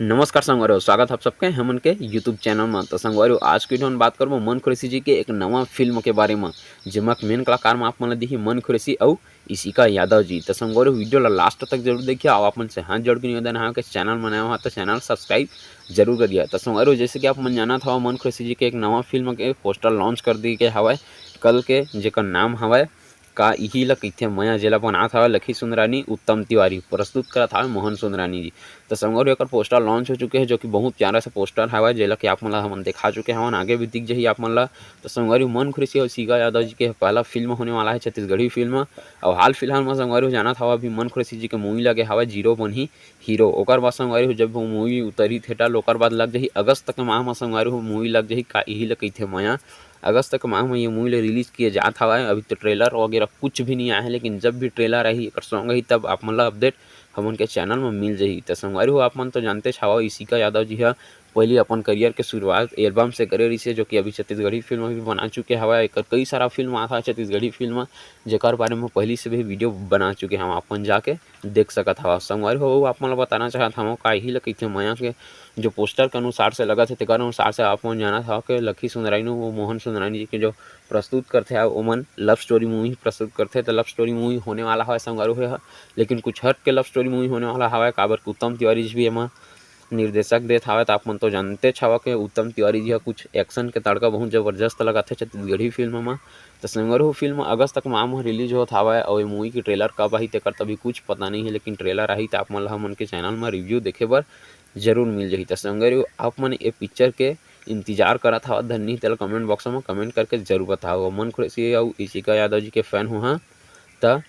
नमस्कार संगवारी, स्वागत आप सबके हमन के यूट्यूब चैनल में। तो संगवारी आज की वीडियो में बात करबो मन खुरेसी जी के एक नवा फिल्म के बारे में, जेमा मेन कलाकार में आप मन दिखी मन खुरेसी और इशिका यादव जी। तो संगवारी वीडियो ला लास्ट तक जरूर देखिए और आप मन से हाथ जोड़ के निवेदन है कि चैनल में नया हो तो चैनल सब्सक्राइब जरूर करिए। तो संगवारी जैसे कि आप मन जाना था मन खुरेसी जी के एक नवा फिल्म के पोस्टर लॉन्च कर दी के हवाए कल के, जेकर नाम हवाए का इही ला कइथे मया, जेला बनात हवे लखी सुंदरानी, उत्तम तिवारी प्रस्तुत करत हवे मोहन सुंदरानी जी। तो संगवारी एकर पोस्टर लॉन्च हो चुके हैं, जो कि बहुत प्यारा सा पोस्टर हवे, जेला कि आप मन ला हमन दिखा चुके हवन, आगे भी दिख जाही आप मन ला। तो संगवारी मन खुरेसी और इशिका यादव जी के पहला फिल्म होने वाला है, छत्तीसगढ़ी फिल्म। और हाल फिलहाल में संगवारी जानत हवा अभी मन खुरेसी जी के मूवी लगे हवे जीरो बन ही हीरो। ओकर बाद संगवारी जब वो मूवी उतरी थिएटर, ओकर बाद लग जाही अगस्त के माह में संगवारी मूवी लग जाही का इही ला कइथे मया। अगस्त के माह में ये मूवी रिलीज किए जात हवा। अभी तो ट्रेलर वगैरह कुछ भी नहीं आया है, लेकिन जब भी ट्रेलर आई एक सॉन्ग ही तब आप मन ला अपडेट हमन के चैनल में मिल जाही। तो संगवारी हो आप मन तो जानते छावा इशिका यादव जी है पहले अपन करियर के शुरुआत एल्बम से करे रही से, जो कि अभी छत्तीसगढ़ी फिल्म भी बना चुके हवा। एक कई सारा फिल्म आता है छत्तीसगढ़ी फिल्म, जेकर बारे में पहले से भी वीडियो बना चुके हम, अपन जाके देख सकत हवा। संगवारी हो आप मन ला बताना चाहत हूँ का ही कइथे मया के जो पोस्टर के अनुसार से लगा थे तेकर अनुसार से आप मन जाना था कि लखी सुंदरानी वो मोहन सुंदरानी जी के जो प्रस्तुत करते ओमन लव स्टोरी मूवी प्रस्तुत करते। तो लव स्टोरी मूवी होने वाला है संगवारी हो, लेकिन कुछ हट के लव स्टोरी मूवी होने वाला हवा। काबर उत्तम तिवारी जी भी एमा निर्देशक देत हवे। तो आप मन तो जानते छावा के उत्तम तिवारी जी कुछ एक्शन के तड़का बहुत जबरदस्त लगाथे छत्तीसगढ़ी फिल्म में। तो संगवारी हो फिल्म अगस्त तक माह में रिलीज होत हवे और ये मूवी की ट्रेलर कब आई तेकर तभी कुछ पता नहीं है, लेकिन ट्रेलर आई तो आप मन ला हमन के चैनल में रिव्यू देखे बर जरूर मिल जाही। तो संगवारी आप मन ये पिक्चर के इंतजार करत हवा धन्नी तेल कमेंट बॉक्स में कमेंट करके जरूर बताओ। मन खुरेसी और इशिका यादव जी के फैन हो तो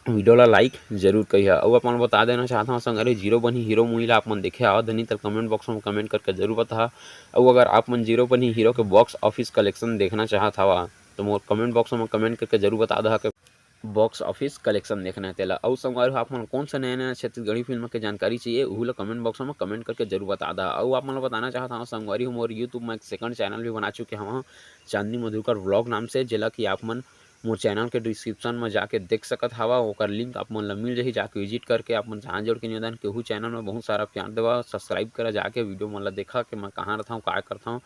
वीडियो ला लाइक जरूर करिए। और अपन बता देना चाहता हूँ संगवारी जीरो बनी हीरो मूवी ला आप मन देखे आओ धनी तो कमेंट बॉक्स में कमेंट करके जरूर बता। और अगर आप मन जीरो बनी हीरो के बॉक्स ऑफिस कलेक्शन देखना चाहत हवा तो मोर कमेंट बॉक्स में कमेंट करके जरूर बता दहा कि बॉक्स ऑफिस कलेक्शन देखना है तेला। और संगवारी आप मन कौन सा नया नया छत्तीसगढ़ी फिल्म के जानकारी चाहिए वही ला कमेंट बॉक्स में कमेंट करके जरूर बता दा। और आप मन बताना चाहता हूँ संगवारी हो मोर यूट्यूब में एक सेकंड चैनल भी बना चुके हूँ चांदनी मधुकर व्लॉग नाम से, जेला कि आप मन मोर चैनल के डिस्क्रिप्शन में जाके देख सकत हवा। ओकर लिंक आप मन ला मिल जाही, जाके विजिट करके आप मन हाथ जोड़ के निवेदन केहू चैनल में बहुत सारा प्यार देवा, सब्सक्राइब करा, जाके वीडियो मन ला देखा कि मैं कहाँ रहता हूँ का करता हूँ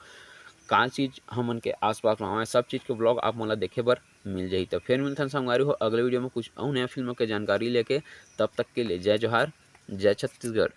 का चीज़ हमन के आसपास में हमारे सब चीज़ के ब्लॉग आप मन ला देखे बर मिल जाही। तो फिर मिलथन संगवारी हो अगले वीडियो में कुछ और नया फिल्म के जानकारी लेके, तब तक के लिए जय जोहार, जय छत्तीसगढ़।